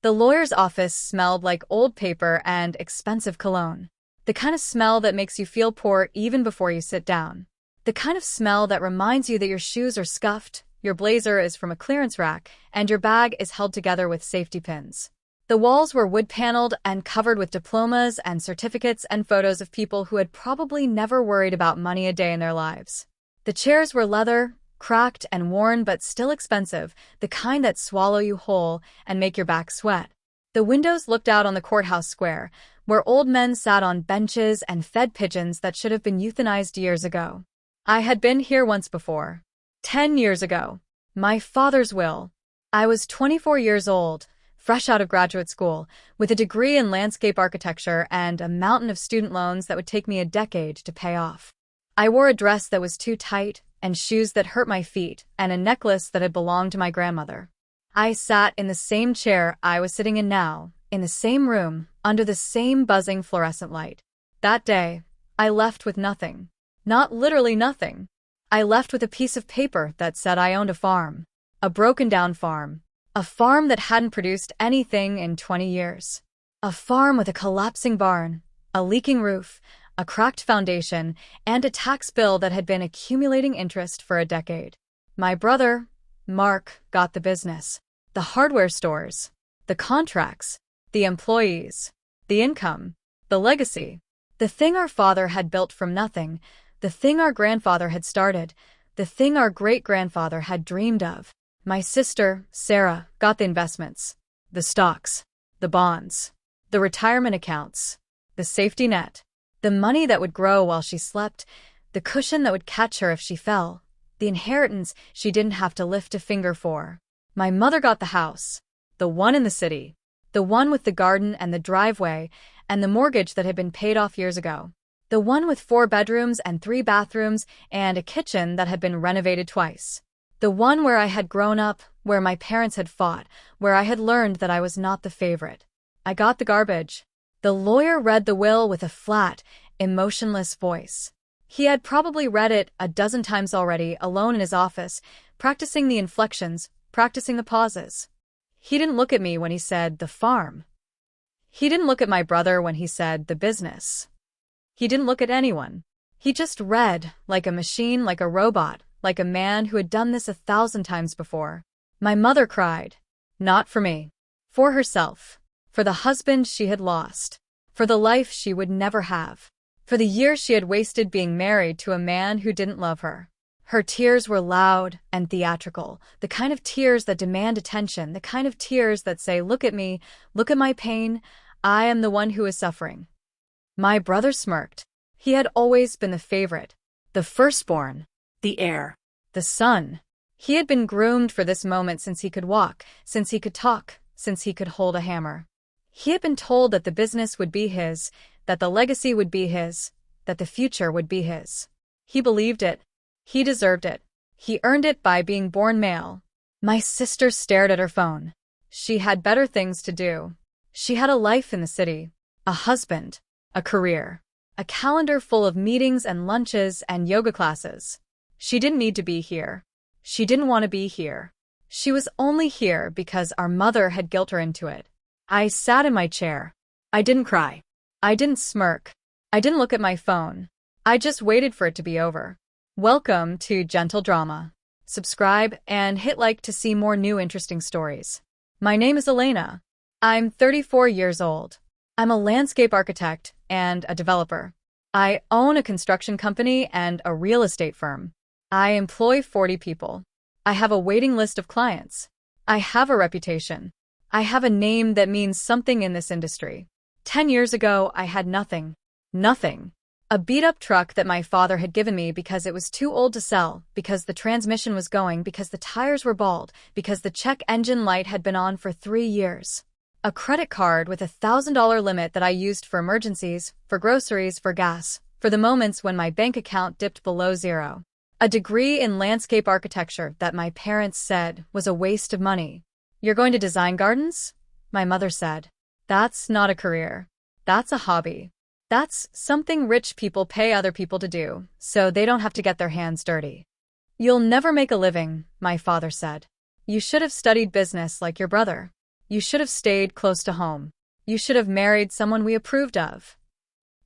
The lawyer's office smelled like old paper and expensive cologne. The kind of smell that makes you feel poor even before you sit down. The kind of smell that reminds you that your shoes are scuffed, your blazer is from a clearance rack, and your bag is held together with safety pins. The walls were wood-paneled and covered with diplomas and certificates and photos of people who had probably never worried about money a day in their lives. The chairs were leather, cracked and worn but still expensive, the kind that swallow you whole and make your back sweat. The windows looked out on the courthouse square, where old men sat on benches and fed pigeons that should have been euthanized years ago. I had been here once before. 10 years ago. My father's will. I was 24 years old, fresh out of graduate school, with a degree in landscape architecture and a mountain of student loans that would take me a decade to pay off. I wore a dress that was too tight, and shoes that hurt my feet, and a necklace that had belonged to my grandmother. I sat in the same chair I was sitting in now, in the same room, under the same buzzing fluorescent light. That day, I left with nothing. Not literally nothing. I left with a piece of paper that said I owned a farm. A broken-down farm. A farm that hadn't produced anything in 20 years. A farm with a collapsing barn, a leaking roof, a cracked foundation, and a tax bill that had been accumulating interest for a decade. My brother, Mark, got the business. The hardware stores. The contracts. The employees. The income. The legacy. The thing our father had built from nothing. The thing our grandfather had started. The thing our great-grandfather had dreamed of. My sister, Sarah, got the investments. The stocks. The bonds. The retirement accounts. The safety net. The money that would grow while she slept, the cushion that would catch her if she fell, the inheritance she didn't have to lift a finger for. My mother got the house, the one in the city, the one with the garden and the driveway and the mortgage that had been paid off years ago, the one with 4 bedrooms and 3 bathrooms and a kitchen that had been renovated twice, the one where I had grown up, where my parents had fought, where I had learned that I was not the favorite. I got the garbage. The lawyer read the will with a flat, emotionless voice. He had probably read it a dozen times already, alone in his office, practicing the inflections, practicing the pauses. He didn't look at me when he said, the farm. He didn't look at my brother when he said, the business. He didn't look at anyone. He just read, like a machine, like a robot, like a man who had done this 1,000 times before. My mother cried. Not for me. For herself. For the husband she had lost. For the life she would never have. For the years she had wasted being married to a man who didn't love her. Her tears were loud and theatrical, the kind of tears that demand attention, the kind of tears that say, look at me, look at my pain, I am the one who is suffering. My brother smirked. He had always been the favorite, the firstborn, the heir, the son. He had been groomed for this moment since he could walk, since he could talk, since he could hold a hammer. He had been told that the business would be his, that the legacy would be his, that the future would be his. He believed it. He deserved it. He earned it by being born male. My sister stared at her phone. She had better things to do. She had a life in the city, a husband, a career, a calendar full of meetings and lunches and yoga classes. She didn't need to be here. She didn't want to be here. She was only here because our mother had guilt her into it. I sat in my chair. I didn't cry. I didn't smirk. I didn't look at my phone. I just waited for it to be over. Welcome to Gentle Drama. Subscribe and hit like to see more new interesting stories. My name is Elena. I'm 34 years old. I'm a landscape architect and a developer. I own a construction company and a real estate firm. I employ 40 people. I have a waiting list of clients. I have a reputation. I have a name that means something in this industry. 10 years ago, I had nothing. Nothing. A beat-up truck that my father had given me because it was too old to sell, because the transmission was going, because the tires were bald, because the check engine light had been on for 3 years. A credit card with $1,000 limit that I used for emergencies, for groceries, for gas, for the moments when my bank account dipped below zero. A degree in landscape architecture that my parents said was a waste of money. You're going to design gardens? My mother said. That's not a career. That's a hobby. That's something rich people pay other people to do, so they don't have to get their hands dirty. You'll never make a living, my father said. You should have studied business like your brother. You should have stayed close to home. You should have married someone we approved of.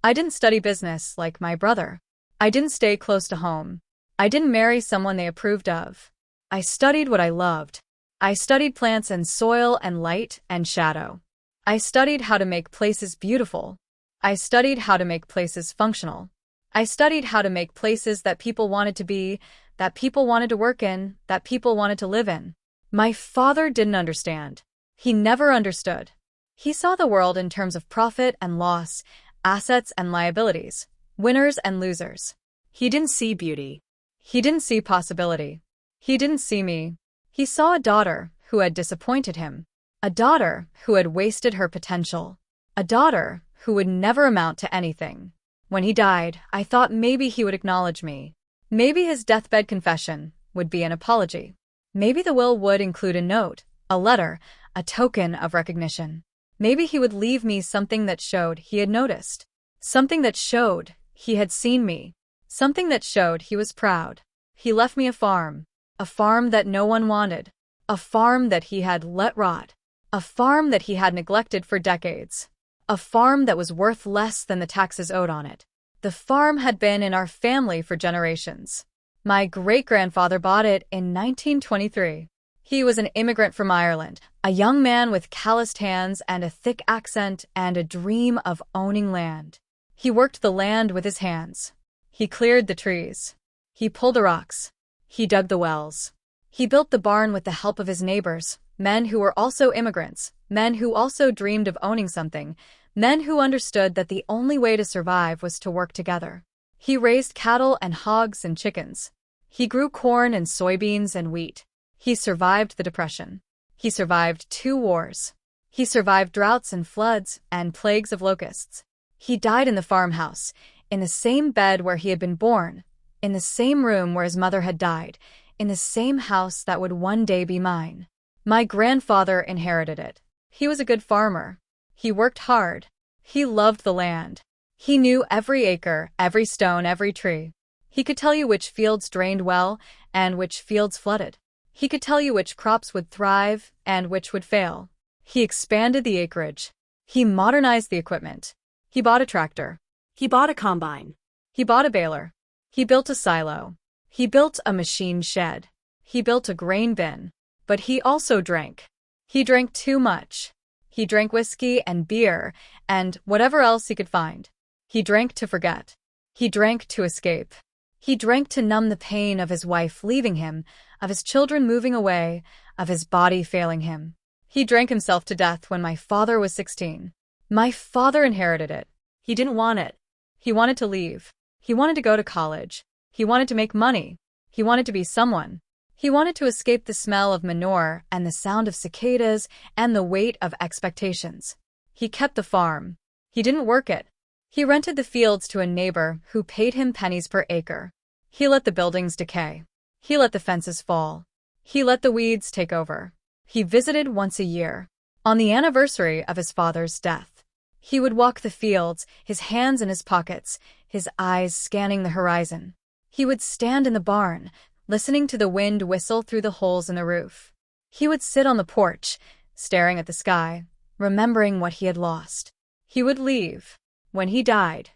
I didn't study business like my brother. I didn't stay close to home. I didn't marry someone they approved of. I studied what I loved. I studied plants and soil and light and shadow. I studied how to make places beautiful. I studied how to make places functional. I studied how to make places that people wanted to be, that people wanted to work in, that people wanted to live in. My father didn't understand. He never understood. He saw the world in terms of profit and loss, assets and liabilities, winners and losers. He didn't see beauty. He didn't see possibility. He didn't see me. He saw a daughter who had disappointed him, a daughter who had wasted her potential, a daughter who would never amount to anything. When he died, I thought maybe he would acknowledge me. Maybe his deathbed confession would be an apology. Maybe the will would include a note, a letter, a token of recognition. Maybe he would leave me something that showed he had noticed, something that showed he had seen me, something that showed he was proud. He left me a farm that no one wanted, a farm that he had let rot, a farm that he had neglected for decades, a farm that was worth less than the taxes owed on it. The farm had been in our family for generations. My great-grandfather bought it in 1923. He was an immigrant from Ireland, a young man with calloused hands and a thick accent and a dream of owning land. He worked the land with his hands. He cleared the trees. He pulled the rocks. He dug the wells. He built the barn with the help of his neighbors, men who were also immigrants, men who also dreamed of owning something, men who understood that the only way to survive was to work together. He raised cattle and hogs and chickens. He grew corn and soybeans and wheat. He survived the Depression. He survived 2 wars. He survived droughts and floods and plagues of locusts. He died in the farmhouse, in the same bed where he had been born, in the same room where his mother had died, in the same house that would one day be mine. My grandfather inherited it. He was a good farmer. He worked hard. He loved the land. He knew every acre, every stone, every tree. He could tell you which fields drained well and which fields flooded. He could tell you which crops would thrive and which would fail. He expanded the acreage. He modernized the equipment. He bought a tractor. He bought a combine. He bought a baler. He built a silo. He built a machine shed. He built a grain bin. But he also drank. He drank too much. He drank whiskey and beer and whatever else he could find. He drank to forget. He drank to escape. He drank to numb the pain of his wife leaving him, of his children moving away, of his body failing him. He drank himself to death when my father was 16. My father inherited it. He didn't want it. He wanted to leave. He wanted to go to college. He wanted to make money. He wanted to be someone. He wanted to escape the smell of manure and the sound of cicadas and the weight of expectations. He kept the farm. He didn't work it. He rented the fields to a neighbor who paid him pennies per acre. He let the buildings decay. He let the fences fall. He let the weeds take over. He visited once a year, on the anniversary of his father's death. He would walk the fields, his hands in his pockets, his eyes scanning the horizon. He would stand in the barn, listening to the wind whistle through the holes in the roof. He would sit on the porch, staring at the sky, remembering what he had lost. He would leave. When he died,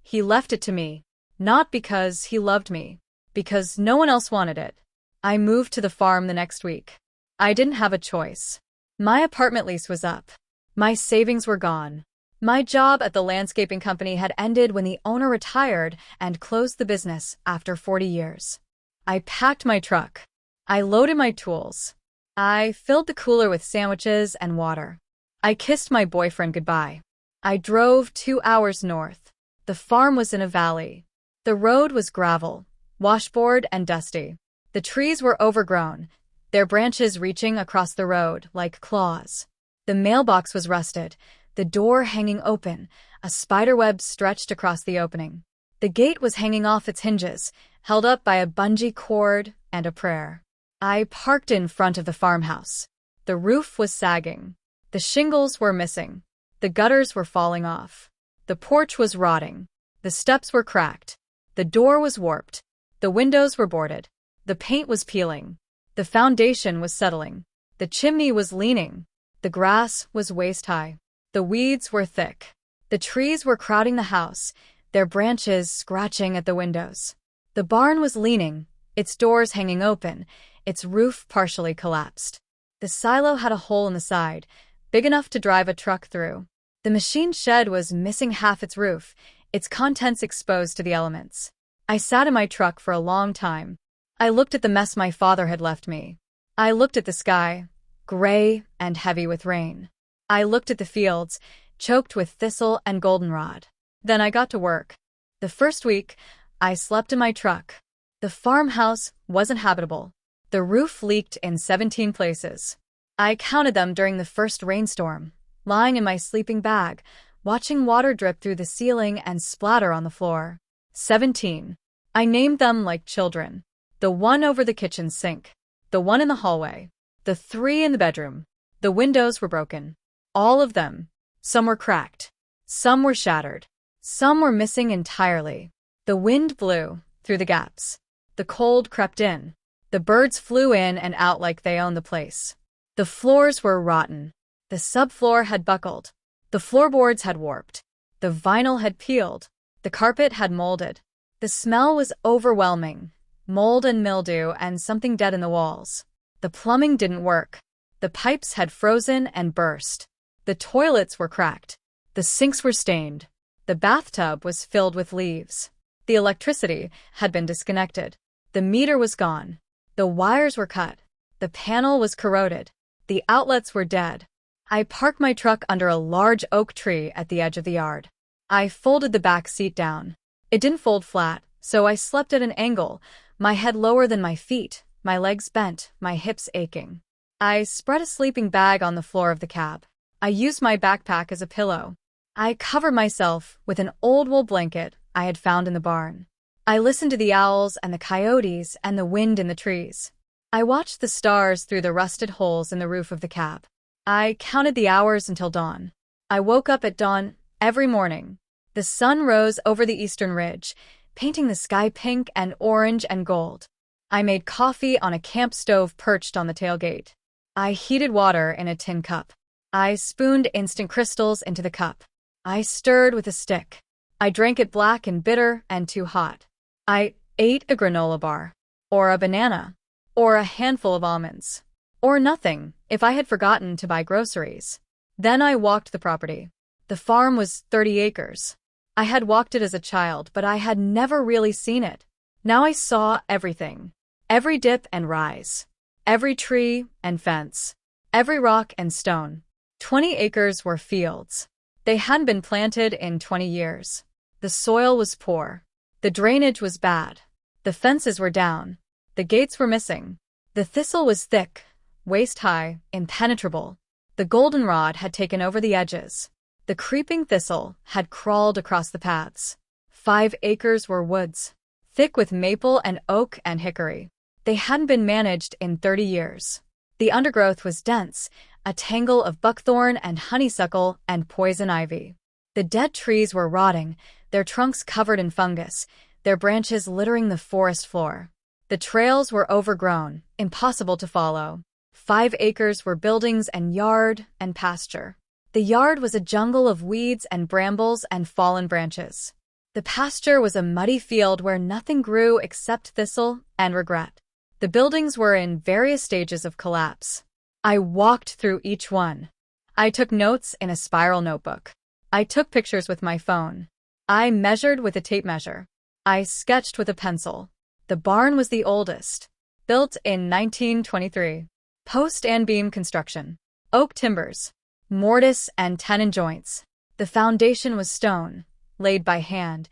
he left it to me, not because he loved me, because no one else wanted it. I moved to the farm the next week. I didn't have a choice. My apartment lease was up. My savings were gone. My job at the landscaping company had ended when the owner retired and closed the business after 40 years. I packed my truck. I loaded my tools. I filled the cooler with sandwiches and water. I kissed my boyfriend goodbye. I drove 2 hours north. The farm was in a valley. The road was gravel, washboard and dusty. The trees were overgrown, their branches reaching across the road like claws. The mailbox was rusted, the door hanging open, a spiderweb stretched across the opening. The gate was hanging off its hinges, held up by a bungee cord and a prayer. I parked in front of the farmhouse. The roof was sagging. The shingles were missing. The gutters were falling off. The porch was rotting. The steps were cracked. The door was warped. The windows were boarded. The paint was peeling. The foundation was settling. The chimney was leaning. The grass was waist-high. The weeds were thick. The trees were crowding the house, their branches scratching at the windows. The barn was leaning, its doors hanging open, its roof partially collapsed. The silo had a hole in the side, big enough to drive a truck through. The machine shed was missing half its roof, its contents exposed to the elements. I sat in my truck for a long time. I looked at the mess my father had left me. I looked at the sky, gray and heavy with rain. I looked at the fields, choked with thistle and goldenrod. Then I got to work. The first week, I slept in my truck. The farmhouse wasn't habitable. The roof leaked in 17 places. I counted them during the first rainstorm, lying in my sleeping bag, watching water drip through the ceiling and splatter on the floor. 17. I named them like children. The one over the kitchen sink. The one in the hallway. The 3 in the bedroom. The windows were broken. All of them. Some were cracked. Some were shattered. Some were missing entirely. The wind blew through the gaps. The cold crept in. The birds flew in and out like they owned the place. The floors were rotten. The subfloor had buckled. The floorboards had warped. The vinyl had peeled. The carpet had molded. The smell was overwhelming. Mold and mildew and something dead in the walls. The plumbing didn't work. The pipes had frozen and burst. The toilets were cracked. The sinks were stained. The bathtub was filled with leaves. The electricity had been disconnected. The meter was gone. The wires were cut. The panel was corroded. The outlets were dead. I parked my truck under a large oak tree at the edge of the yard. I folded the back seat down. It didn't fold flat, so I slept at an angle, my head lower than my feet, my legs bent, my hips aching. I spread a sleeping bag on the floor of the cab. I used my backpack as a pillow. I covered myself with an old wool blanket I had found in the barn. I listened to the owls and the coyotes and the wind in the trees. I watched the stars through the rusted holes in the roof of the cab. I counted the hours until dawn. I woke up at dawn every morning. The sun rose over the eastern ridge, painting the sky pink and orange and gold. I made coffee on a camp stove perched on the tailgate. I heated water in a tin cup. I spooned instant crystals into the cup. I stirred with a stick. I drank it black and bitter and too hot. I ate a granola bar, or a banana, or a handful of almonds, or nothing if I had forgotten to buy groceries. Then I walked the property. The farm was 30 acres. I had walked it as a child, but I had never really seen it. Now I saw everything. Every dip and rise. Every tree and fence. Every rock and stone. 20 acres were fields. They hadn't been planted in 20 years. The soil was poor. The drainage was bad. The fences were down. The gates were missing. The thistle was thick, waist-high, impenetrable. The goldenrod had taken over the edges. The creeping thistle had crawled across the paths. 5 acres were woods, thick with maple and oak and hickory. They hadn't been managed in 30 years. The undergrowth was dense, a tangle of buckthorn and honeysuckle and poison ivy. The dead trees were rotting, their trunks covered in fungus, their branches littering the forest floor. The trails were overgrown, impossible to follow. 5 acres were buildings and yard and pasture. The yard was a jungle of weeds and brambles and fallen branches. The pasture was a muddy field where nothing grew except thistle and regret. The buildings were in various stages of collapse. I walked through each one. I took notes in a spiral notebook. I took pictures with my phone. I measured with a tape measure. I sketched with a pencil. The barn was the oldest, built in 1923. Post and beam construction. Oak timbers. Mortise and tenon joints. The foundation was stone, laid by hand,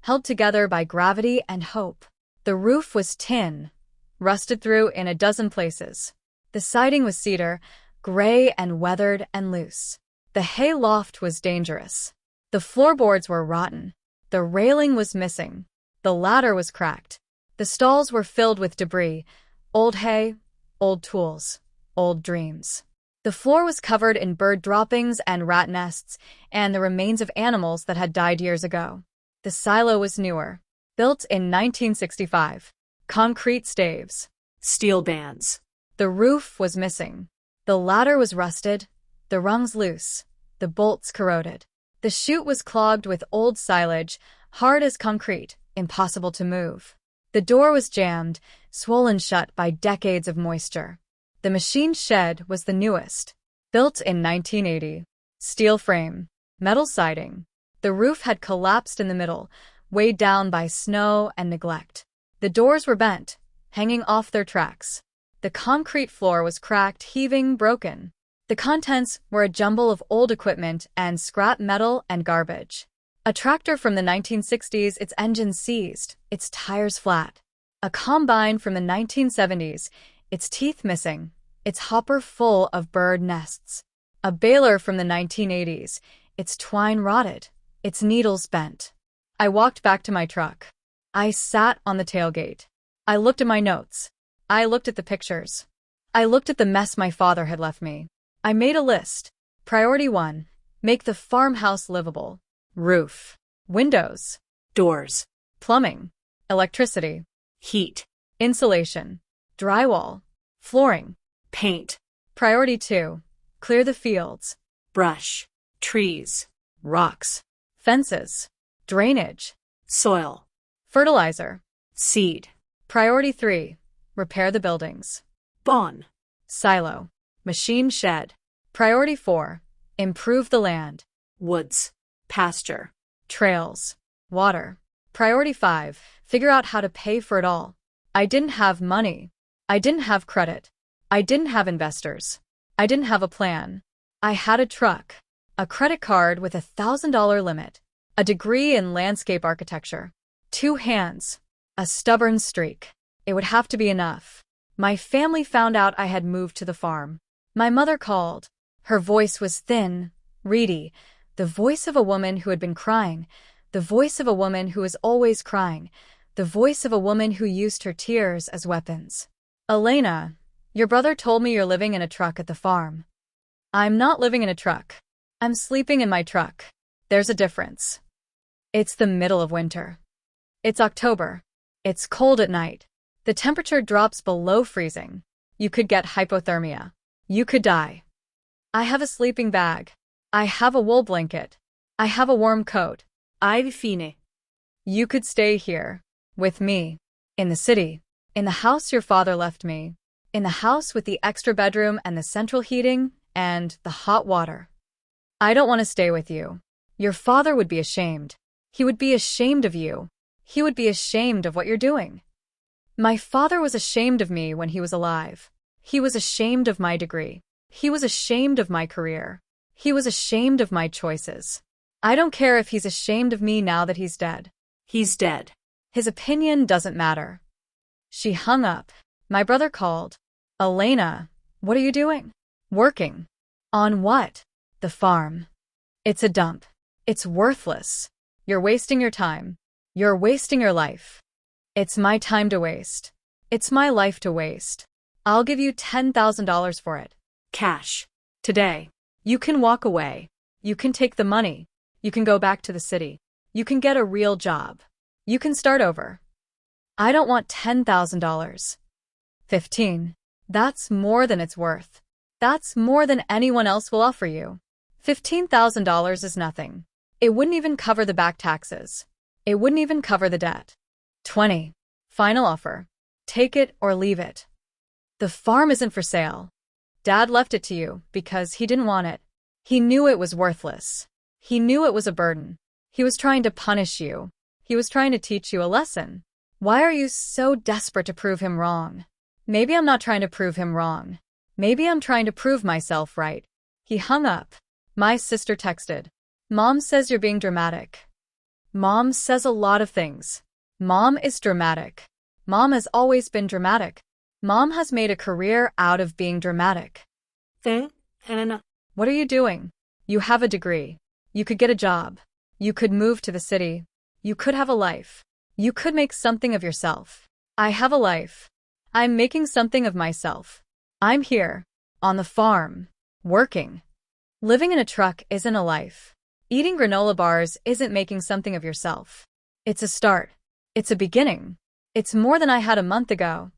held together by gravity and hope. The roof was tin, rusted through in a dozen places. The siding was cedar, gray and weathered and loose. The hay loft was dangerous. The floorboards were rotten. The railing was missing. The ladder was cracked. The stalls were filled with debris, old hay, old tools, old dreams. The floor was covered in bird droppings and rat nests and the remains of animals that had died years ago. The silo was newer, built in 1965. Concrete staves. Steel bands. The roof was missing. The ladder was rusted, the rungs loose, the bolts corroded. The chute was clogged with old silage, hard as concrete, impossible to move. The door was jammed, swollen shut by decades of moisture. The machine shed was the newest, built in 1980. Steel frame, metal siding. The roof had collapsed in the middle, weighed down by snow and neglect. The doors were bent, hanging off their tracks. The concrete floor was cracked, heaving, broken. The contents were a jumble of old equipment and scrap metal and garbage. A tractor from the 1960s, its engine seized, its tires flat. A combine from the 1970s, its teeth missing, its hopper full of bird nests. A baler from the 1980s, its twine rotted, its needles bent. I walked back to my truck. I sat on the tailgate. I looked at my notes. I looked at the pictures. I looked at the mess my father had left me. I made a list. Priority 1. Make the farmhouse livable. Roof. Windows. Doors. Plumbing. Electricity. Heat. Insulation. Drywall. Flooring. Paint. Priority 2. Clear the fields. Brush. Trees. Rocks. Fences. Drainage. Soil. Fertilizer. Seed. Priority 3. Repair the buildings. Barn. Silo. Machine shed. Priority 4. Improve the land. Woods. Pasture. Trails. Water. Priority 5. Figure out how to pay for it all. I didn't have money. I didn't have credit. I didn't have investors. I didn't have a plan. I had a truck, a credit card with $1,000 limit, a degree in landscape architecture, 2 hands, a stubborn streak. It would have to be enough. My family found out I had moved to the farm. My mother called. Her voice was thin, reedy, the voice of a woman who had been crying, the voice of a woman who was always crying, the voice of a woman who used her tears as weapons. Elena, your brother told me you're living in a truck at the farm. I'm not living in a truck. I'm sleeping in my truck. There's a difference. It's the middle of winter. It's October. It's cold at night. The temperature drops below freezing. You could get hypothermia. You could die. I have a sleeping bag. I have a wool blanket. I have a warm coat. I've fine. You could stay here, with me, in the city, in the house your father left me, in the house with the extra bedroom and the central heating and the hot water. I don't want to stay with you. Your father would be ashamed. He would be ashamed of you. He would be ashamed of what you're doing. My father was ashamed of me when he was alive. He was ashamed of my degree. He was ashamed of my career. He was ashamed of my choices. I don't care if he's ashamed of me now that he's dead. He's dead. His opinion doesn't matter. She hung up. My brother called. Elena, what are you doing? Working. On what? The farm. It's a dump. It's worthless. You're wasting your time. You're wasting your life. It's my time to waste. It's my life to waste. I'll give you $10,000 for it. Cash. Today. You can walk away. You can take the money. You can go back to the city. You can get a real job. You can start over. I don't want $10,000. 15. That's more than it's worth. That's more than anyone else will offer you. $15,000 is nothing. It wouldn't even cover the back taxes. It wouldn't even cover the debt. 20. Final offer. Take it or leave it. The farm isn't for sale. Dad left it to you because he didn't want it. He knew it was worthless. He knew it was a burden. He was trying to punish you. He was trying to teach you a lesson. Why are you so desperate to prove him wrong? Maybe I'm not trying to prove him wrong. Maybe I'm trying to prove myself right. He hung up. My sister texted. Mom says you're being dramatic. Mom says a lot of things. Mom is dramatic. Mom has always been dramatic. Mom has made a career out of being dramatic. Helena. What are you doing? You have a degree. You could get a job. You could move to the city. You could have a life. You could make something of yourself. I have a life. I'm making something of myself. I'm here, on the farm, working. Living in a truck isn't a life. Eating granola bars isn't making something of yourself. It's a start. It's a beginning. It's more than I had a month ago.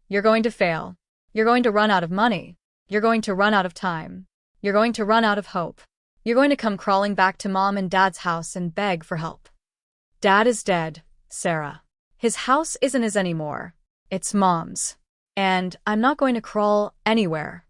You're going to fail. You're going to run out of money. You're going to run out of time. You're going to run out of hope. You're going to come crawling back to Mom and Dad's house and beg for help. Dad is dead, Sarah. His house isn't his anymore. It's Mom's. And I'm not going to crawl anywhere.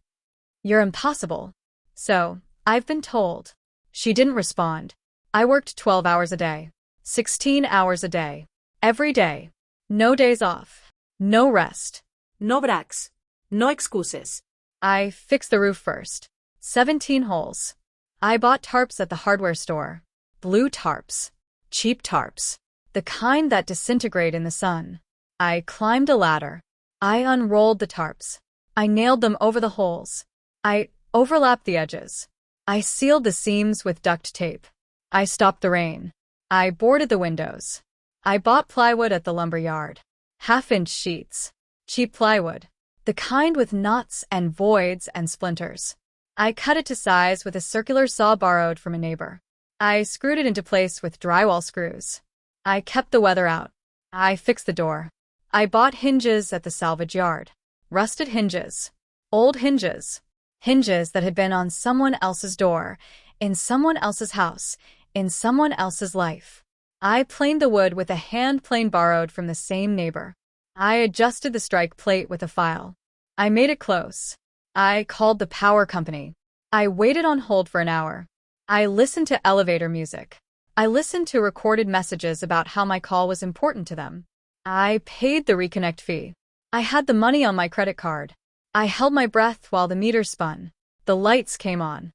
You're impossible. So, I've been told. She didn't respond. I worked 12 hours a day. 16 hours a day. Every day. No days off. No rest. No breaks. No excuses. I fixed the roof first. 17 holes. I bought tarps at the hardware store. Blue tarps. Cheap tarps. The kind that disintegrate in the sun. I climbed a ladder. I unrolled the tarps. I nailed them over the holes. I overlapped the edges. I sealed the seams with duct tape. I stopped the rain. I boarded the windows. I bought plywood at the lumber yard. Half-inch sheets. Cheap plywood. The kind with knots and voids and splinters. I cut it to size with a circular saw borrowed from a neighbor. I screwed it into place with drywall screws. I kept the weather out. I fixed the door. I bought hinges at the salvage yard. Rusted hinges. Old hinges. Hinges that had been on someone else's door, in someone else's house, in someone else's life. I planed the wood with a hand plane borrowed from the same neighbor. I adjusted the strike plate with a file. I made it close. I called the power company. I waited on hold for an hour. I listened to elevator music. I listened to recorded messages about how my call was important to them. I paid the reconnect fee. I had the money on my credit card. I held my breath while the meter spun. The lights came on.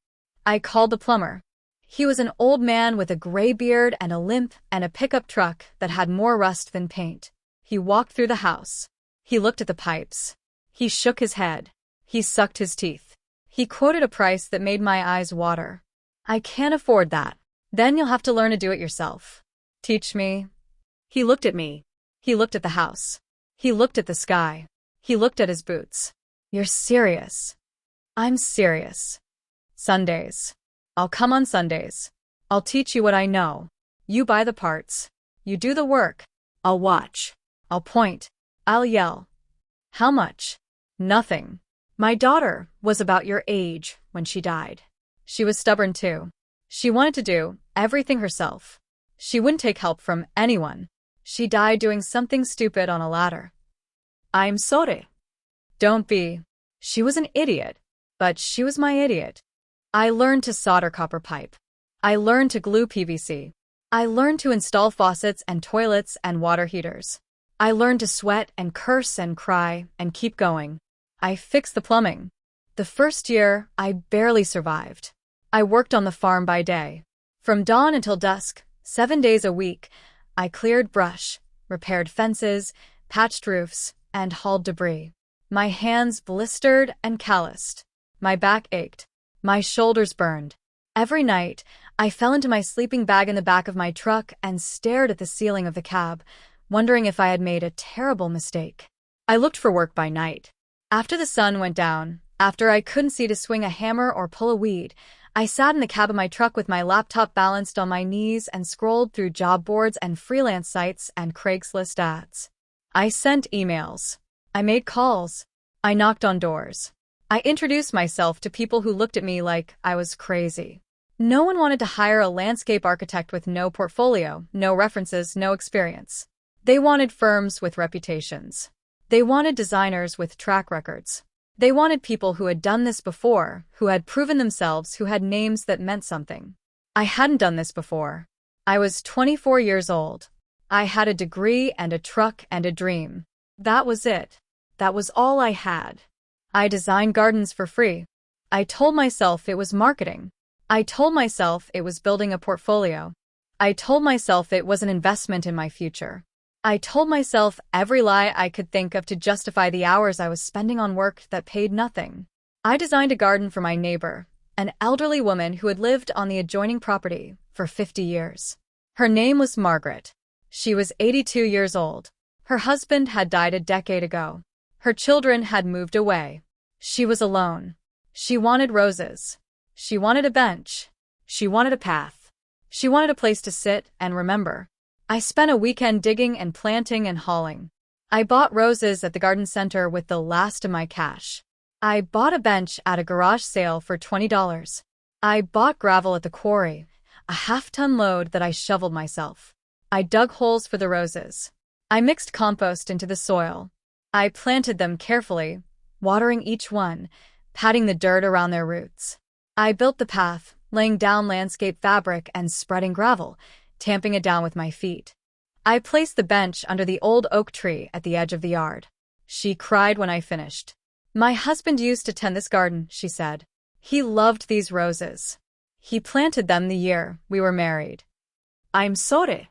I called the plumber. He was an old man with a gray beard and a limp and a pickup truck that had more rust than paint. He walked through the house. He looked at the pipes. He shook his head. He sucked his teeth. He quoted a price that made my eyes water. I can't afford that. Then you'll have to learn to do it yourself. Teach me. He looked at me. He looked at the house. He looked at the sky. He looked at his boots. You're serious. I'm serious. Sundays. I'll come on Sundays. I'll teach you what I know. You buy the parts. You do the work. I'll watch. I'll point. I'll yell. How much? Nothing. My daughter was about your age when she died. She was stubborn too. She wanted to do everything herself. She wouldn't take help from anyone. She died doing something stupid on a ladder. I'm sorry. Don't be. She was an idiot, but she was my idiot. I learned to solder copper pipe. I learned to glue PVC. I learned to install faucets and toilets and water heaters. I learned to sweat and curse and cry and keep going. I fixed the plumbing. The first year, I barely survived. I worked on the farm by day. From dawn until dusk, 7 days a week, I cleared brush, repaired fences, patched roofs, and hauled debris. My hands blistered and calloused. My back ached. My shoulders burned. Every night, I fell into my sleeping bag in the back of my truck and stared at the ceiling of the cab, wondering if I had made a terrible mistake. I looked for work by night. After the sun went down, after I couldn't see to swing a hammer or pull a weed, I sat in the cab of my truck with my laptop balanced on my knees and scrolled through job boards and freelance sites and Craigslist ads. I sent emails. I made calls. I knocked on doors. I introduced myself to people who looked at me like I was crazy. No one wanted to hire a landscape architect with no portfolio, no references, no experience. They wanted firms with reputations. They wanted designers with track records. They wanted people who had done this before, who had proven themselves, who had names that meant something. I hadn't done this before. I was 24 years old. I had a degree and a truck and a dream. That was it. That was all I had. I designed gardens for free. I told myself it was marketing. I told myself it was building a portfolio. I told myself it was an investment in my future. I told myself every lie I could think of to justify the hours I was spending on work that paid nothing. I designed a garden for my neighbor, an elderly woman who had lived on the adjoining property for 50 years. Her name was Margaret. She was 82 years old. Her husband had died a decade ago. Her children had moved away. She was alone. She wanted roses. She wanted a bench. She wanted a path. She wanted a place to sit and remember. I spent a weekend digging and planting and hauling. I bought roses at the garden center with the last of my cash. I bought a bench at a garage sale for $20. I bought gravel at the quarry, a half-ton load that I shoveled myself. I dug holes for the roses. I mixed compost into the soil. I planted them carefully, watering each one, patting the dirt around their roots. I built the path, laying down landscape fabric and spreading gravel, tamping it down with my feet. I placed the bench under the old oak tree at the edge of the yard. She cried when I finished. My husband used to tend this garden, she said. He loved these roses. He planted them the year we were married. I'm sorry.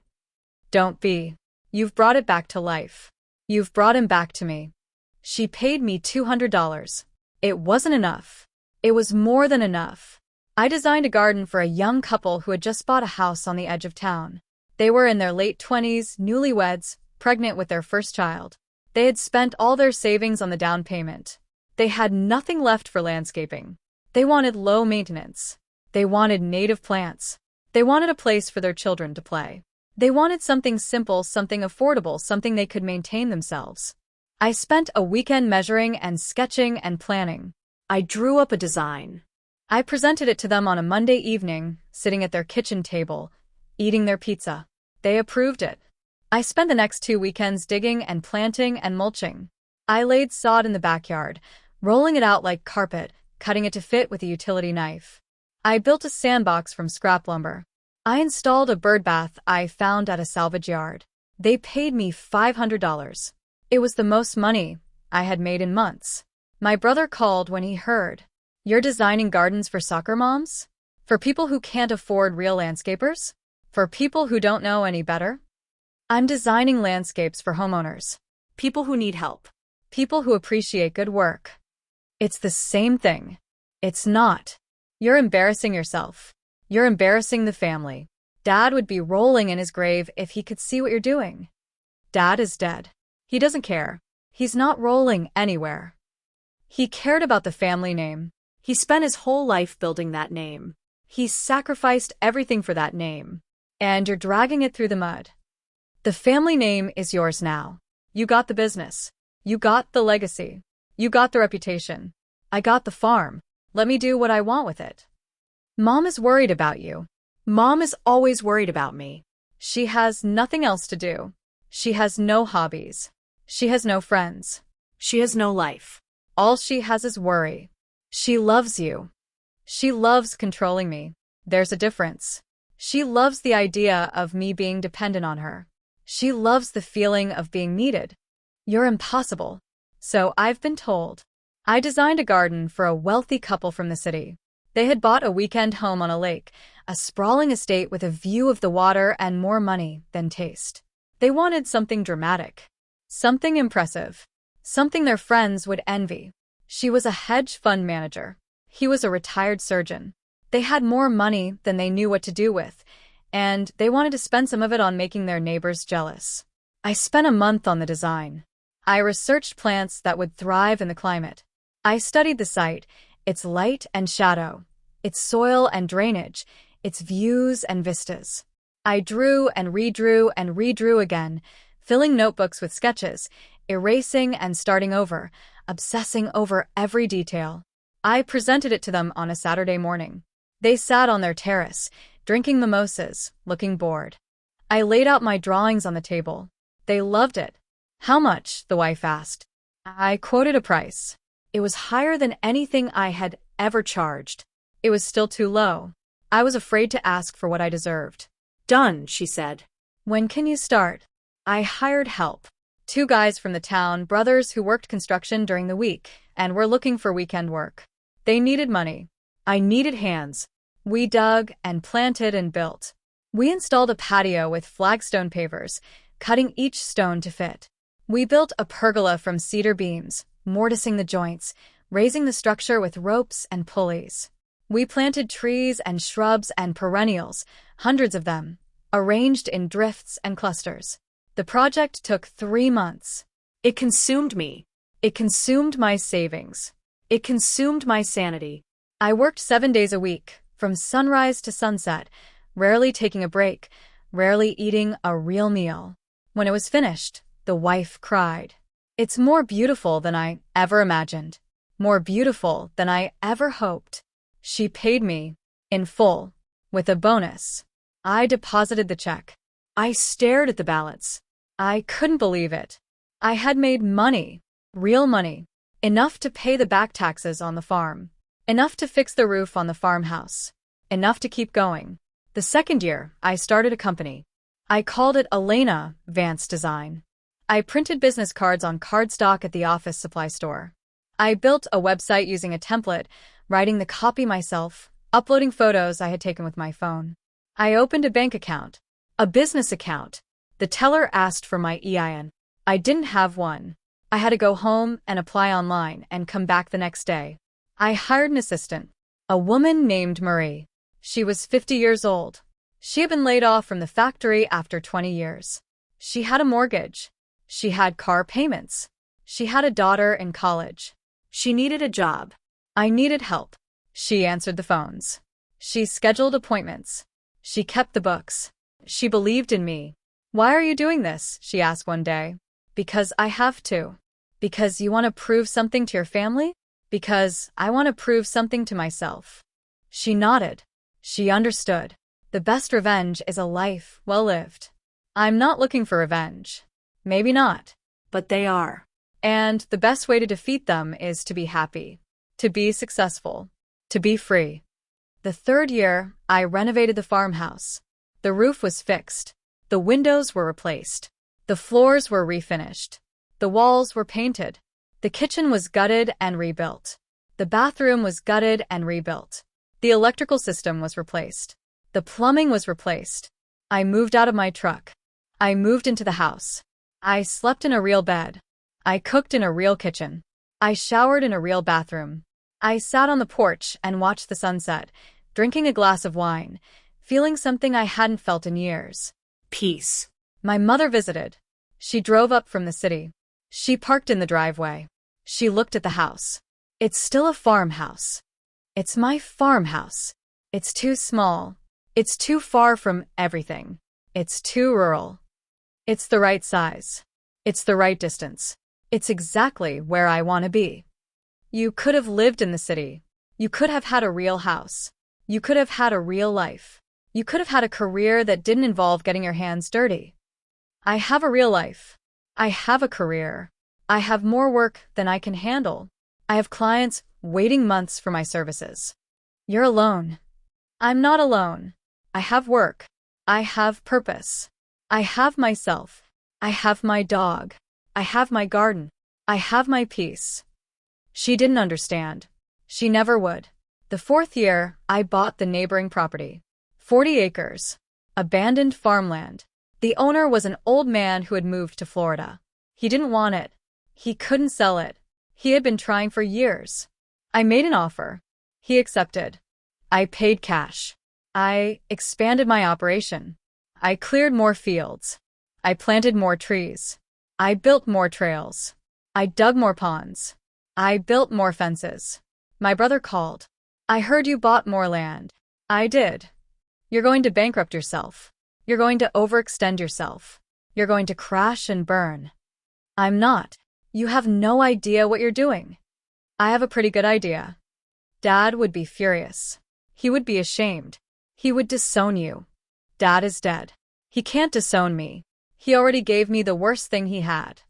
Don't be. You've brought it back to life. You've brought him back to me. She paid me $200. It wasn't enough. It was more than enough. I designed a garden for a young couple who had just bought a house on the edge of town. They were in their late 20s, newlyweds, pregnant with their first child. They had spent all their savings on the down payment. They had nothing left for landscaping. They wanted low maintenance. They wanted native plants. They wanted a place for their children to play. They wanted something simple, something affordable, something they could maintain themselves. I spent a weekend measuring and sketching and planning. I drew up a design. I presented it to them on a Monday evening, sitting at their kitchen table, eating their pizza. They approved it. I spent the next 2 weekends digging and planting and mulching. I laid sod in the backyard, rolling it out like carpet, cutting it to fit with a utility knife. I built a sandbox from scrap lumber. I installed a bird bath I found at a salvage yard. They paid me $500. It was the most money I had made in months. My brother called when he heard. You're designing gardens for soccer moms? For people who can't afford real landscapers? For people who don't know any better? I'm designing landscapes for homeowners. People who need help. People who appreciate good work. It's the same thing. It's not. You're embarrassing yourself. You're embarrassing the family. Dad would be rolling in his grave if he could see what you're doing. Dad is dead. He doesn't care. He's not rolling anywhere. He cared about the family name. He spent his whole life building that name. He sacrificed everything for that name. And you're dragging it through the mud. The family name is yours now. You got the business. You got the legacy. You got the reputation. I got the farm. Let me do what I want with it. Mom is worried about you. Mom is always worried about me. She has nothing else to do. She has no hobbies. She has no friends. She has no life. All she has is worry. She loves you. She loves controlling me. There's a difference. She loves the idea of me being dependent on her. She loves the feeling of being needed. You're impossible. So I've been told. I designed a garden for a wealthy couple from the city. They had bought a weekend home on a lake, a sprawling estate with a view of the water and more money than taste. They wanted something dramatic. Something impressive. Something their friends would envy. She was a hedge fund manager. He was a retired surgeon. They had more money than they knew what to do with, and they wanted to spend some of it on making their neighbors jealous. I spent a month on the design. I researched plants that would thrive in the climate. I studied the site, its light and shadow, its soil and drainage, its views and vistas. I drew and redrew again, filling notebooks with sketches, erasing and starting over, obsessing over every detail. I presented it to them on a Saturday morning. They sat on their terrace, drinking mimosas, looking bored. I laid out my drawings on the table. They loved it. How much? The wife asked. I quoted a price. It was higher than anything I had ever charged. It was still too low. I was afraid to ask for what I deserved. Done, she said. When can you start? I hired help. 2 guys from the town, brothers who worked construction during the week, and were looking for weekend work. They needed money. I needed hands. We dug and planted and built. We installed a patio with flagstone pavers, cutting each stone to fit. We built a pergola from cedar beams, mortising the joints, raising the structure with ropes and pulleys. We planted trees and shrubs and perennials, hundreds of them, arranged in drifts and clusters. The project took 3 months. It consumed me. It consumed my savings. It consumed my sanity. I worked 7 days a week, from sunrise to sunset, rarely taking a break, rarely eating a real meal. When it was finished, the wife cried. It's more beautiful than I ever imagined. more beautiful than I ever hoped. She paid me in full, with a bonus. I deposited the check. I stared at the balance. I couldn't believe it. I had made money, real money, enough to pay the back taxes on the farm, enough to fix the roof on the farmhouse, enough to keep going. The second year, I started a company. I called it Elena Vance Design. I printed business cards on cardstock at the office supply store. I built a website using a template, writing the copy myself, uploading photos I had taken with my phone. I opened a bank account, a business account. The teller asked for my EIN. I didn't have one. I had to go home and apply online and come back the next day. I hired an assistant, a woman named Marie. She was 50 years old. She had been laid off from the factory after 20 years. She had a mortgage. She had car payments. She had a daughter in college. She needed a job. I needed help. She answered the phones. She scheduled appointments. She kept the books. She believed in me. "Why are you doing this?" she asked one day. "Because I have to." "Because you want to prove something to your family?" "Because I want to prove something to myself." She nodded. She understood. The best revenge is a life well lived. I'm not looking for revenge. Maybe not. But they are. And the best way to defeat them is to be happy, to be successful, to be free. The third year, I renovated the farmhouse. The roof was fixed. The windows were replaced. The floors were refinished. The walls were painted. The kitchen was gutted and rebuilt. The bathroom was gutted and rebuilt. The electrical system was replaced. The plumbing was replaced. I moved out of my truck. I moved into the house. I slept in a real bed. I cooked in a real kitchen. I showered in a real bathroom. I sat on the porch and watched the sunset, drinking a glass of wine, feeling something I hadn't felt in years. Peace. My mother visited. She drove up from the city. She parked in the driveway. She looked at the house. It's still a farmhouse. It's my farmhouse. It's too small. It's too far from everything. It's too rural. It's the right size. It's the right distance. It's exactly where I want to be. You could have lived in the city. You could have had a real house. You could have had a real life. You could have had a career that didn't involve getting your hands dirty. I have a real life. I have a career. I have more work than I can handle. I have clients waiting months for my services. You're alone. I'm not alone. I have work. I have purpose. I have myself. I have my dog. I have my garden. I have my peace. She didn't understand. She never would. The fourth year, I bought the neighboring property. 40 acres. Abandoned farmland. The owner was an old man who had moved to Florida. He didn't want it. He couldn't sell it. He had been trying for years. I made an offer. He accepted. I paid cash. I expanded my operation. I cleared more fields. I planted more trees. I built more trails. I dug more ponds. I built more fences. My brother called. "I heard you bought more land." I did. "You're going to bankrupt yourself. You're going to overextend yourself. You're going to crash and burn." "I'm not. You have no idea what you're doing." "I have a pretty good idea." Dad would be furious. He would be ashamed. He would disown you. Dad is dead. He can't disown me. He already gave me the worst thing he had.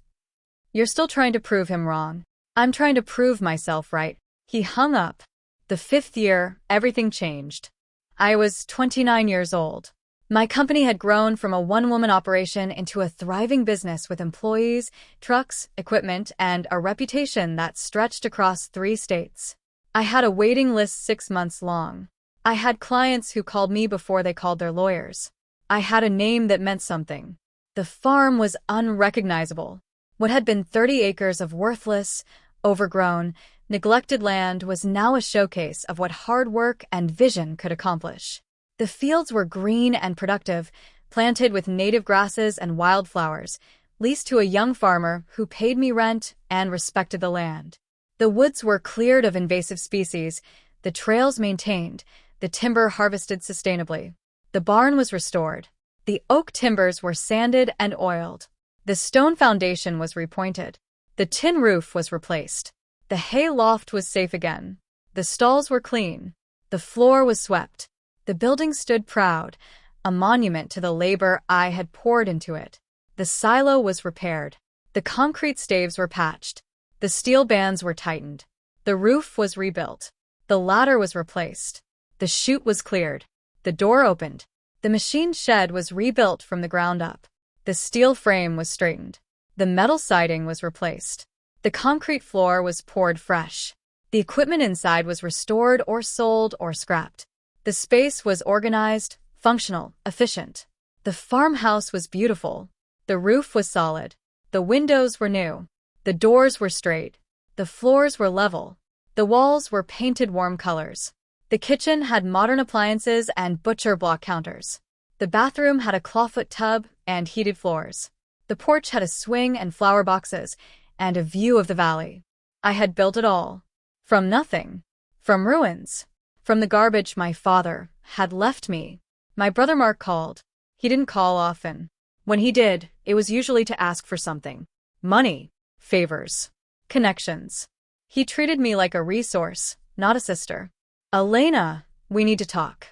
You're still trying to prove him wrong. I'm trying to prove myself right. He hung up. The fifth year, everything changed. I was 29 years old. My company had grown from a one-woman operation into a thriving business with employees, trucks, equipment, and a reputation that stretched across 3 states. I had a waiting list 6 months long. I had clients who called me before they called their lawyers. I had a name that meant something. The farm was unrecognizable. What had been 30 acres of worthless, overgrown, neglected land was now a showcase of what hard work and vision could accomplish. The fields were green and productive, planted with native grasses and wildflowers, leased to a young farmer who paid me rent and respected the land. The woods were cleared of invasive species, the trails maintained, the timber harvested sustainably. The barn was restored. The oak timbers were sanded and oiled. The stone foundation was repointed. The tin roof was replaced. The hay loft was safe again. The stalls were clean. The floor was swept. The building stood proud, a monument to the labor I had poured into it. The silo was repaired. The concrete staves were patched. The steel bands were tightened. The roof was rebuilt. The ladder was replaced. The chute was cleared. The door opened. The machine shed was rebuilt from the ground up. The steel frame was straightened. The metal siding was replaced. The concrete floor was poured fresh. The equipment inside was restored or sold or scrapped. The space was organized, functional, efficient. The farmhouse was beautiful. The roof was solid. The windows were new. The doors were straight. The floors were level. The walls were painted warm colors. The kitchen had modern appliances and butcher block counters. The bathroom had a clawfoot tub and heated floors. The porch had a swing and flower boxes and a view of the valley. I had built it all. From nothing. From ruins. From the garbage my father had left me. My brother Mark called. He didn't call often. When he did, it was usually to ask for something. Money. Favors. Connections. He treated me like a resource, not a sister. Elena, we need to talk.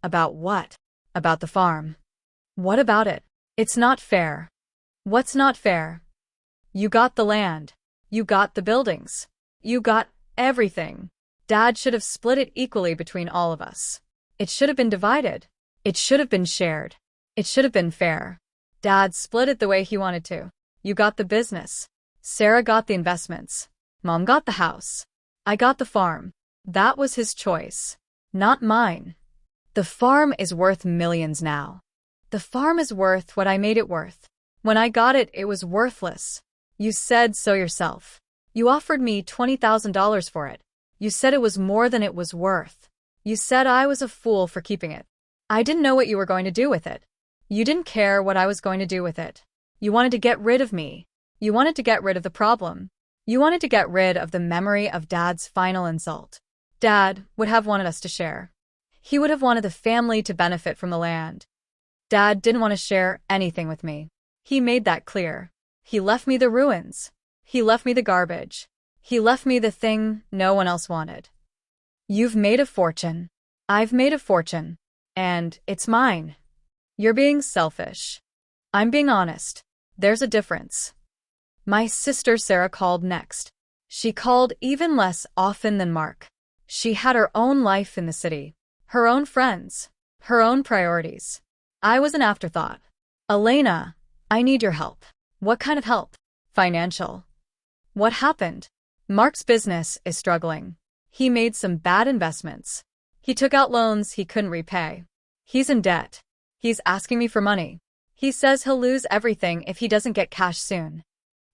About what? About the farm. What about it? It's not fair. What's not fair? You got the land. You got the buildings. You got everything. Dad should have split it equally between all of us. It should have been divided. It should have been shared. It should have been fair. Dad split it the way he wanted to. You got the business. Sarah got the investments. Mom got the house. I got the farm. That was his choice, not mine. The farm is worth millions now. The farm is worth what I made it worth. When I got it, it was worthless. You said so yourself. You offered me $20,000 for it. You said it was more than it was worth. You said I was a fool for keeping it. I didn't know what you were going to do with it. You didn't care what I was going to do with it. You wanted to get rid of me. You wanted to get rid of the problem. You wanted to get rid of the memory of Dad's final insult. Dad would have wanted us to share. He would have wanted the family to benefit from the land. Dad didn't want to share anything with me. He made that clear. He left me the ruins. He left me the garbage. He left me the thing no one else wanted. You've made a fortune. I've made a fortune. And it's mine. You're being selfish. I'm being honest. There's a difference. My sister Sarah called next. She called even less often than Mark. She had her own life in the city, her own friends, her own priorities. I was an afterthought. Elena, I need your help. What kind of help? Financial. What happened? Mark's business is struggling. He made some bad investments. He took out loans he couldn't repay. He's in debt. He's asking me for money. He says he'll lose everything if he doesn't get cash soon.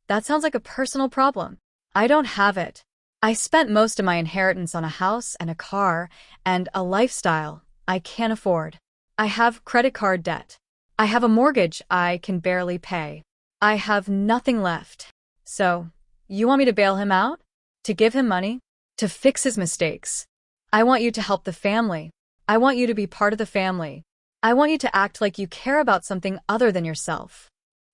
That sounds like a personal problem. I don't have it. I spent most of my inheritance on a house and a car and a lifestyle I can't afford. I have credit card debt. I have a mortgage I can barely pay. I have nothing left. So, you want me to bail him out? To give him money? To fix his mistakes? I want you to help the family. I want you to be part of the family. I want you to act like you care about something other than yourself.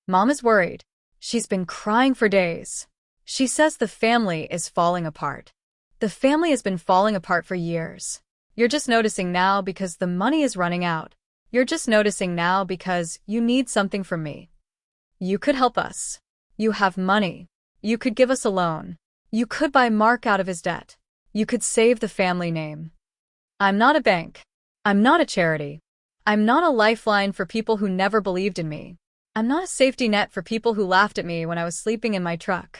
Mom is worried. She's been crying for days. She says the family is falling apart. The family has been falling apart for years. You're just noticing now because the money is running out. You're just noticing now because you need something from me. You could help us. You have money. You could give us a loan. You could buy Mark out of his debt. You could save the family name. I'm not a bank. I'm not a charity. I'm not a lifeline for people who never believed in me. I'm not a safety net for people who laughed at me when I was sleeping in my truck.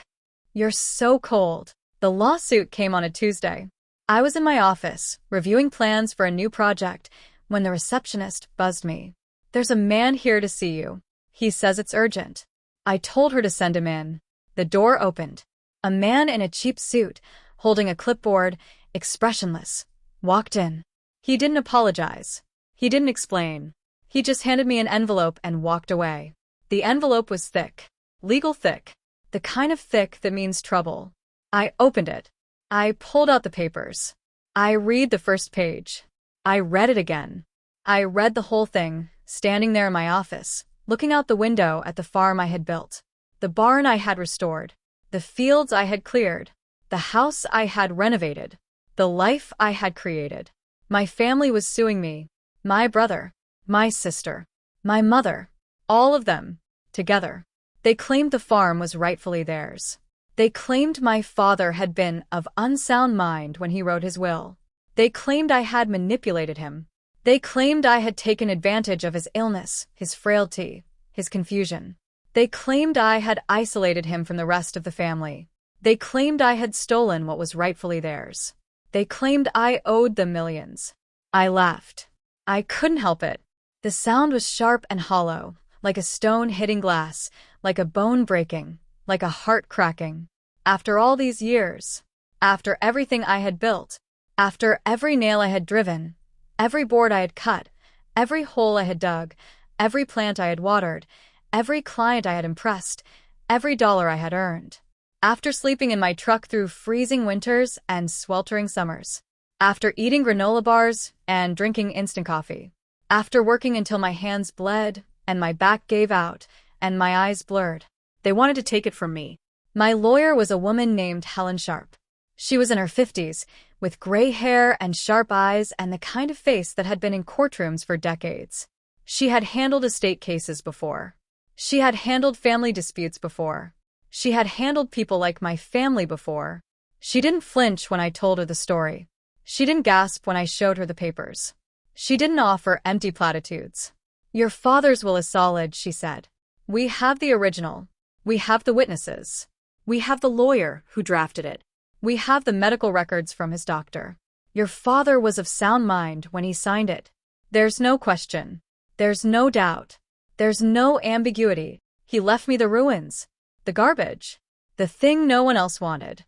You're so cold. The lawsuit came on a Tuesday. I was in my office, reviewing plans for a new project, when the receptionist buzzed me. There's a man here to see you. He says it's urgent. I told her to send him in. The door opened. A man in a cheap suit, holding a clipboard, expressionless, walked in. He didn't apologize. He didn't explain. He just handed me an envelope and walked away. The envelope was thick. Legal thick. The kind of thick that means trouble. I opened it. I pulled out the papers. I read the first page. I read it again. I read the whole thing, standing there in my office, looking out the window at the farm I had built, the barn I had restored, the fields I had cleared, the house I had renovated, the life I had created. My family was suing me, my brother, my sister, my mother, all of them, together. They claimed the farm was rightfully theirs. They claimed my father had been of unsound mind when he wrote his will. They claimed I had manipulated him. They claimed I had taken advantage of his illness, his frailty, his confusion. They claimed I had isolated him from the rest of the family. They claimed I had stolen what was rightfully theirs. They claimed I owed them millions. I laughed. I couldn't help it. The sound was sharp and hollow, like a stone hitting glass, like a bone breaking, like a heart cracking. After all these years, after everything I had built, after every nail I had driven, every board I had cut, every hole I had dug, every plant I had watered, every client I had impressed, every dollar I had earned. After sleeping in my truck through freezing winters and sweltering summers. After eating granola bars and drinking instant coffee. After working until my hands bled and my back gave out and my eyes blurred. They wanted to take it from me. My lawyer was a woman named Helen Sharp. She was in her 50s, with gray hair and sharp eyes and the kind of face that had been in courtrooms for decades. She had handled estate cases before. She had handled family disputes before. She had handled people like my family before. She didn't flinch when I told her the story. She didn't gasp when I showed her the papers. She didn't offer empty platitudes. Your father's will is solid, she said. We have the original. We have the witnesses. We have the lawyer who drafted it. We have the medical records from his doctor. Your father was of sound mind when he signed it. There's no question. There's no doubt. There's no ambiguity. He left me the ruins, the garbage, the thing no one else wanted.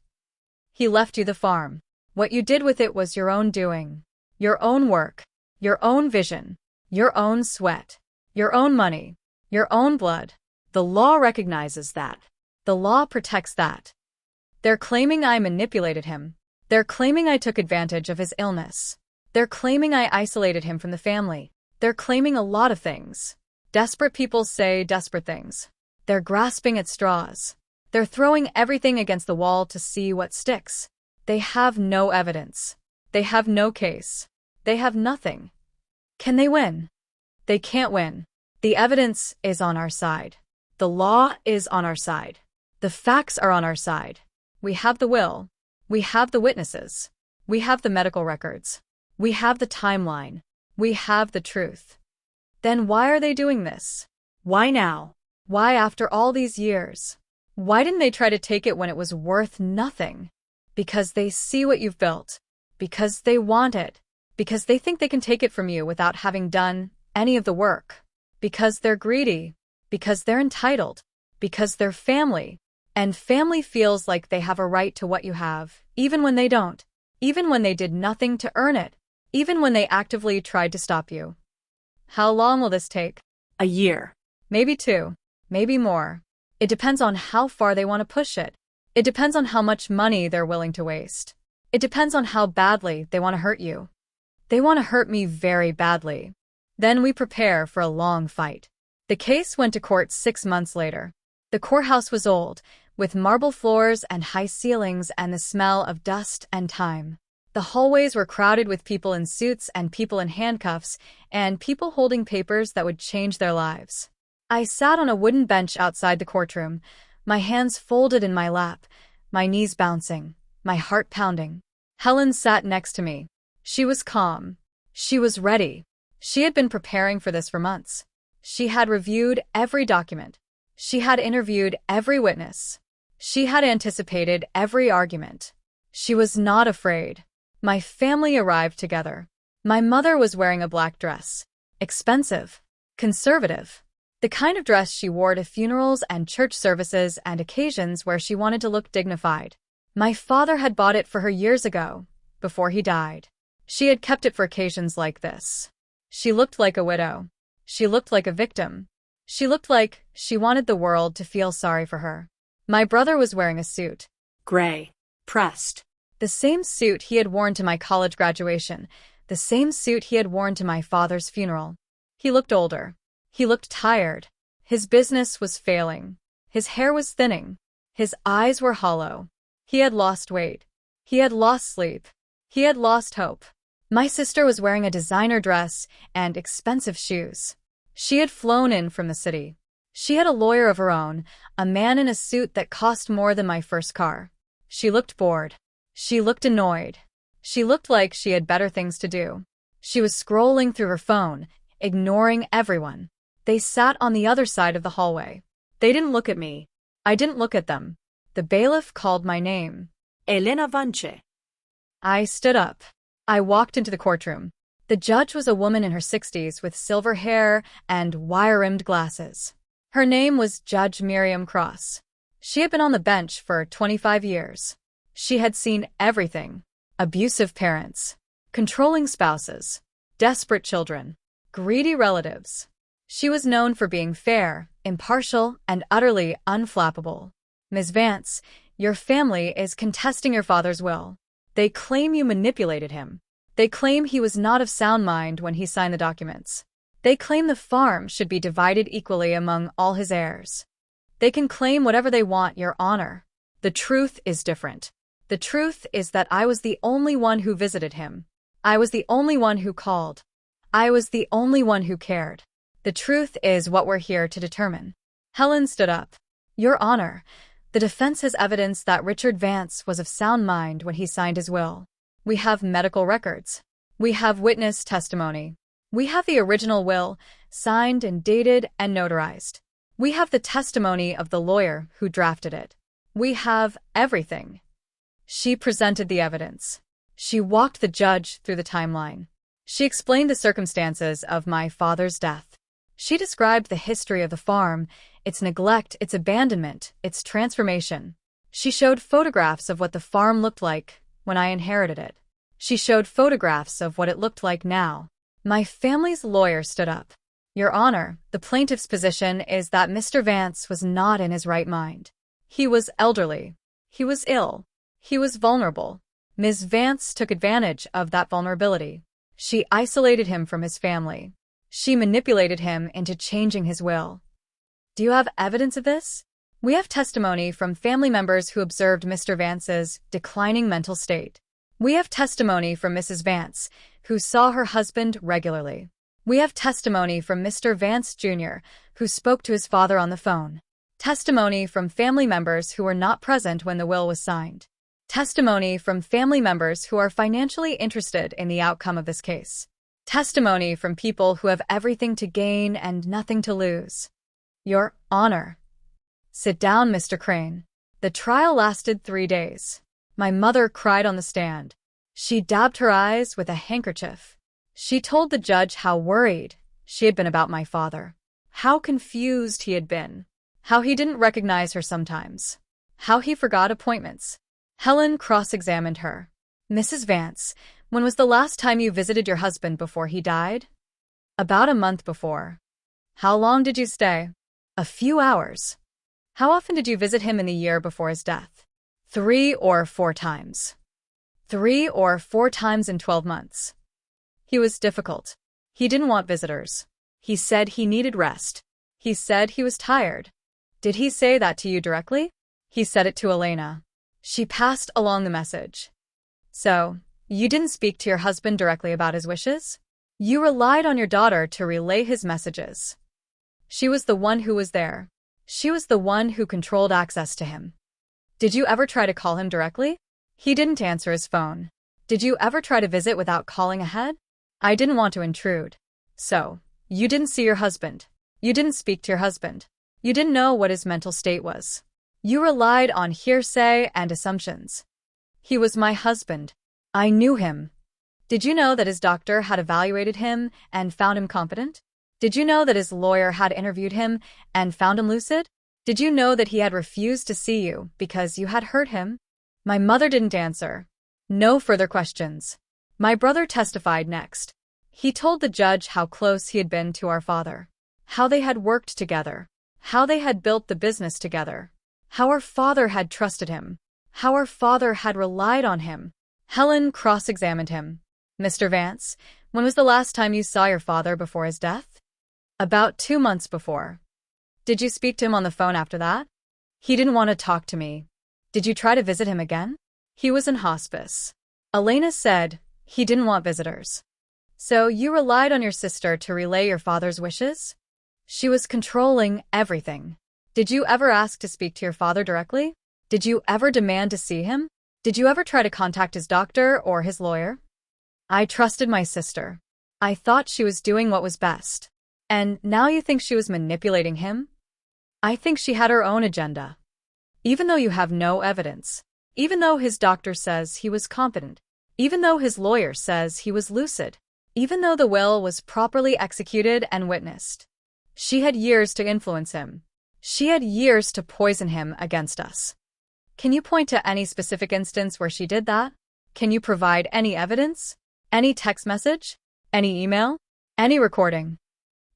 He left you the farm. What you did with it was your own doing, your own work, your own vision, your own sweat, your own money, your own blood. The law recognizes that. The law protects that. They're claiming I manipulated him. They're claiming I took advantage of his illness. They're claiming I isolated him from the family. They're claiming a lot of things. Desperate people say desperate things. They're grasping at straws. They're throwing everything against the wall to see what sticks. They have no evidence. They have no case. They have nothing. Can they win? They can't win. The evidence is on our side. The law is on our side. The facts are on our side. We have the will. We have the witnesses. We have the medical records. We have the timeline. We have the truth. Then why are they doing this? Why now? Why after all these years? Why didn't they try to take it when it was worth nothing? Because they see what you've built. Because they want it. Because they think they can take it from you without having done any of the work. Because they're greedy. Because they're entitled. Because they're family. And family feels like they have a right to what you have, even when they don't. Even when they did nothing to earn it. Even when they actively tried to stop you. How long will this take? A year. Maybe 2. Maybe more. It depends on how far they want to push it. It depends on how much money they're willing to waste. It depends on how badly they want to hurt you. They want to hurt me very badly. Then we prepare for a long fight. The case went to court 6 months later. The courthouse was old, with marble floors and high ceilings and the smell of dust and time. The hallways were crowded with people in suits and people in handcuffs and people holding papers that would change their lives. I sat on a wooden bench outside the courtroom, my hands folded in my lap, my knees bouncing, my heart pounding. Helen sat next to me. She was calm. She was ready. She had been preparing for this for months. She had reviewed every document. She had interviewed every witness. She had anticipated every argument. She was not afraid. My family arrived together. My mother was wearing a black dress. Expensive. Conservative. The kind of dress she wore to funerals and church services and occasions where she wanted to look dignified. My father had bought it for her years ago, before he died. She had kept it for occasions like this. She looked like a widow. She looked like a victim. She looked like she wanted the world to feel sorry for her. My brother was wearing a suit. Gray. Pressed. The same suit he had worn to my college graduation. The same suit he had worn to my father's funeral. He looked older. He looked tired. His business was failing. His hair was thinning. His eyes were hollow. He had lost weight. He had lost sleep. He had lost hope. My sister was wearing a designer dress and expensive shoes. She had flown in from the city. She had a lawyer of her own, a man in a suit that cost more than my first car. She looked bored. She looked annoyed. She looked like she had better things to do. She was scrolling through her phone, ignoring everyone. They sat on the other side of the hallway. They didn't look at me. I didn't look at them. The bailiff called my name. Elena Vance. I stood up. I walked into the courtroom. The judge was a woman in her 60s with silver hair and wire-rimmed glasses. Her name was Judge Miriam Cross. She had been on the bench for 25 years. She had seen everything: abusive parents, controlling spouses, desperate children, greedy relatives. She was known for being fair, impartial, and utterly unflappable. Ms. Vance, your family is contesting your father's will. They claim you manipulated him. They claim he was not of sound mind when he signed the documents. They claim the farm should be divided equally among all his heirs. They can claim whatever they want, Your Honor. The truth is different. The truth is that I was the only one who visited him. I was the only one who called. I was the only one who cared. The truth is what we're here to determine. Helen stood up. Your Honor, the defense has evidence that Richard Vance was of sound mind when he signed his will. We have medical records. We have witness testimony. We have the original will, signed and dated and notarized. We have the testimony of the lawyer who drafted it. We have everything. She presented the evidence. She walked the judge through the timeline. She explained the circumstances of my father's death. She described the history of the farm, its neglect, its abandonment, its transformation. She showed photographs of what the farm looked like when I inherited it. She showed photographs of what it looked like now. My family's lawyer stood up. Your Honor, the plaintiff's position is that Mr. Vance was not in his right mind. He was elderly. He was ill. He was vulnerable. Ms. Vance took advantage of that vulnerability. She isolated him from his family. She manipulated him into changing his will. Do you have evidence of this? We have testimony from family members who observed Mr. Vance's declining mental state. We have testimony from Mrs. Vance, who saw her husband regularly. We have testimony from Mr. Vance Jr., who spoke to his father on the phone. Testimony from family members who were not present when the will was signed. Testimony from family members who are financially interested in the outcome of this case. Testimony from people who have everything to gain and nothing to lose. Your Honor. Sit down, Mr. Crane. The trial lasted 3 days. My mother cried on the stand. She dabbed her eyes with a handkerchief. She told the judge how worried she had been about my father, how confused he had been, how he didn't recognize her sometimes, how he forgot appointments. Helen cross-examined her. Mrs. Vance, when was the last time you visited your husband before he died? About a month before. How long did you stay? A few hours. How often did you visit him in the year before his death? 3 or 4 times. 3 or 4 times in 12 months. He was difficult. He didn't want visitors. He said he needed rest. He said he was tired. Did he say that to you directly? He said it to Elena. She passed along the message. So, you didn't speak to your husband directly about his wishes? You relied on your daughter to relay his messages. She was the one who was there. She was the one who controlled access to him. Did you ever try to call him directly? He didn't answer his phone. Did you ever try to visit without calling ahead? I didn't want to intrude. So, you didn't see your husband. You didn't speak to your husband. You didn't know what his mental state was. You relied on hearsay and assumptions. He was my husband. I knew him. Did you know that his doctor had evaluated him and found him competent? Did you know that his lawyer had interviewed him and found him lucid? Did you know that he had refused to see you because you had hurt him? My mother didn't answer. No further questions. My brother testified next. He told the judge how close he had been to our father, how they had worked together, how they had built the business together, how our father had trusted him, how our father had relied on him. Helen cross-examined him. Mr. Vance, when was the last time you saw your father before his death? About 2 months before. Did you speak to him on the phone after that? He didn't want to talk to me. Did you try to visit him again? He was in hospice. Elena said he didn't want visitors. So you relied on your sister to relay your father's wishes? She was controlling everything. Did you ever ask to speak to your father directly? Did you ever demand to see him? Did you ever try to contact his doctor or his lawyer? I trusted my sister. I thought she was doing what was best. And now you think she was manipulating him? I think she had her own agenda. Even though you have no evidence, even though his doctor says he was competent, even though his lawyer says he was lucid, even though the will was properly executed and witnessed, she had years to influence him. She had years to poison him against us. Can you point to any specific instance where she did that? Can you provide any evidence? Any text message? Any email? Any recording?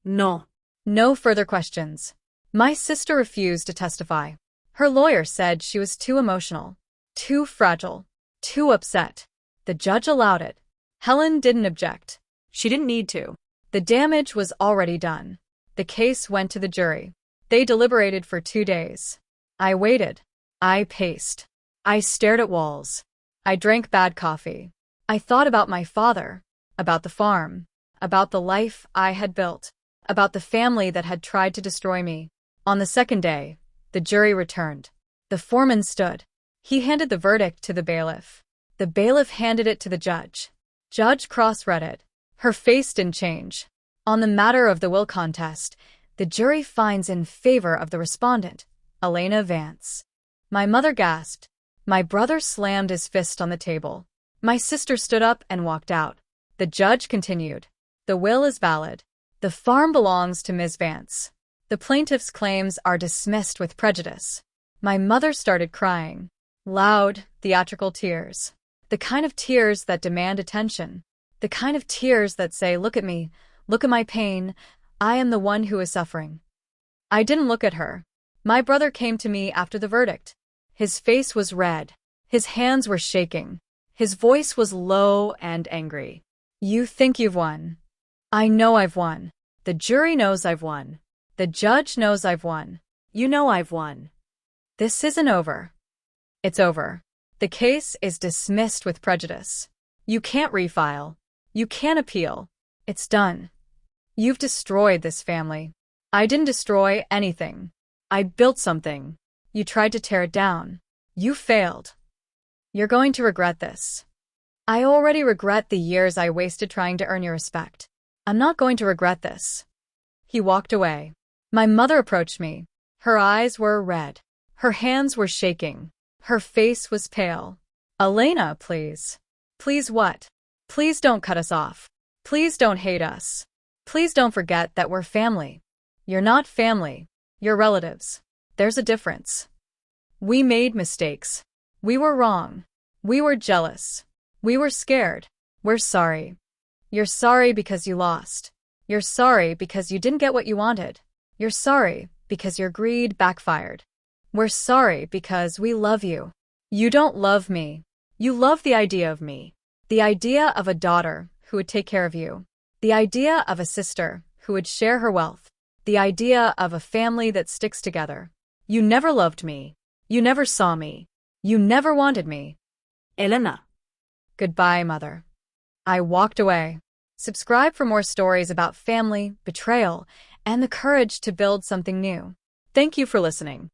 No. No further questions. My sister refused to testify. Her lawyer said she was too emotional, too fragile, too upset. The judge allowed it. Helen didn't object. She didn't need to. The damage was already done. The case went to the jury. They deliberated for 2 days. I waited. I paced. I stared at walls. I drank bad coffee. I thought about my father, about the farm, about the life I had built, about the family that had tried to destroy me. On the second day, the jury returned. The foreman stood. He handed the verdict to the bailiff. The bailiff handed it to the judge. Judge cross-read it. Her face didn't change. On the matter of the will contest, the jury finds in favor of the respondent, Elena Vance. My mother gasped. My brother slammed his fist on the table. My sister stood up and walked out. The judge continued. The will is valid. The farm belongs to Ms. Vance. The plaintiff's claims are dismissed with prejudice. My mother started crying. Loud, theatrical tears. The kind of tears that demand attention. The kind of tears that say, look at me, look at my pain, I am the one who is suffering. I didn't look at her. My brother came to me after the verdict. His face was red. His hands were shaking. His voice was low and angry. You think you've won. I know I've won. The jury knows I've won. The judge knows I've won. You know I've won. This isn't over. It's over. The case is dismissed with prejudice. You can't refile. You can't appeal. It's done. You've destroyed this family. I didn't destroy anything. I built something. You tried to tear it down. You failed. You're going to regret this. I already regret the years I wasted trying to earn your respect. I'm not going to regret this. He walked away. My mother approached me. Her eyes were red. Her hands were shaking. Her face was pale. Elena, please. Please what? Please don't cut us off. Please don't hate us. Please don't forget that we're family. You're not family. You're relatives. There's a difference. We made mistakes. We were wrong. We were jealous. We were scared. We're sorry. You're sorry because you lost. You're sorry because you didn't get what you wanted. You're sorry because your greed backfired. We're sorry because we love you. You don't love me. You love the idea of me. The idea of a daughter who would take care of you. The idea of a sister who would share her wealth. The idea of a family that sticks together. You never loved me. You never saw me. You never wanted me. Elena. Goodbye, Mother. I walked away. Subscribe for more stories about family, betrayal, and the courage to build something new. Thank you for listening.